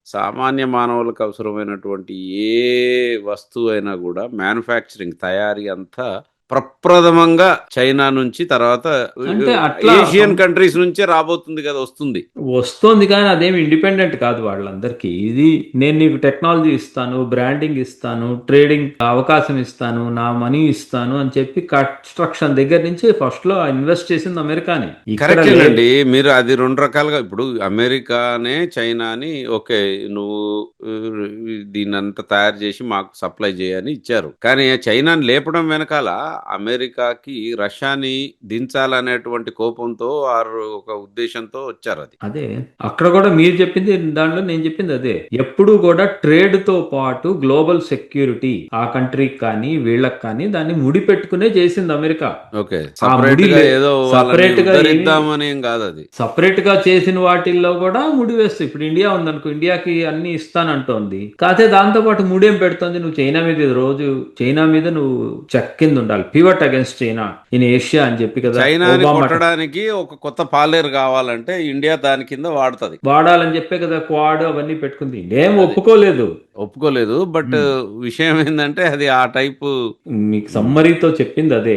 సామాన్య మానవులకు అవసరమైనటువంటి ఏ వస్తువైనా గూడా మ్యానుఫ్యాక్చరింగ్ తయారీ అంతా ప్రప్రథమంగా చైనా నుంచి తర్వాత అంటే అట్లా ఏషియన్ కంట్రీస్ నుంచే రాబోతుంది గదా! వస్తుంది. వస్తోంది కానీ అదేమి ఇండిపెండెంట్ కాదు వాళ్ళందరికీ. ఇది నేను నీకు టెక్నాలజీ ఇస్తాను, బ్రాండింగ్ ఇస్తాను, ట్రేడింగ్ అవకాశం ఇస్తాను, నా మనీ ఇస్తాను అని చెప్పి కన్స్ట్రక్షన్ దగ్గర నుంచి ఫస్ట్‌లో ఇన్వెస్ట్ చేసింది అమెరికానే. ఇక్కడ లేదు. కరెక్టేనండి. మీరు అది 2 రకాలుగా ఇప్పుడు అమెరికానే చైనాని ఓకే. నువ్వు దీన్నంతా తయారు జేసి మాకు సప్లై జెయ్యని ఇచ్చారు. కానీ చైనాని లేపడం వెనకాల అమెరికాకి రష్యాని దించాలనేటువంటి కోపంతో ఆరు ఒక ఉద్దేశ్యంతో వచ్చారది. అదే. అక్కడ కూడా మీరు చెప్పింది దాంట్లో నేను చెప్పింది అదే. ఎప్పుడూ కూడా ట్రేడ్‌తో పాటు గ్లోబల్ సెక్యూరిటీ ఆ కంట్రీకి కానీ, వీళ్ళకి కానీ దాన్ని ముడిపెట్టుకునే చేసింది అమెరికా. ఓకే. ఆ ముడి సెపరేట్‌గా ఏదో వాళ్ళని సెపరేట్‌గా ఏమి ఉద్ధరిద్దామని ఏం గాదది. సెపరేట్‌గా చేసిన వాటిల్లో కూడా ముడి వేస్తాయి. ఇప్పుడు ఇండియా ఉందనుకో, ఇండియాకి అన్ని ఇస్తానంటోంది. కాకపోతే దాంతో పాటు ముడేం పెడుతోంది, నువ్వు చైనా మీద రోజు చైనా మీద నువ్వు చెక్ కింద ఉండాలి. Pivot against China in Asia అని చెప్పి కదా చైనాని ఒబామా కొట్టడానికి ఒక కొత్త పాలేరు గావాలంటే ఇండియా దాని కింద వాడతది. వాడాలని చెప్పే కదా క్వాడ్ అవన్నీ పెట్టుకుంది. ఇండియా ఏం అది. ఒప్పుకోలేదు. ఒప్పుకోలేదు. బట్ విషయం ఏందంటే అది ఆ టైపు మీకు సమ్మరీతో చెప్పింది అదే.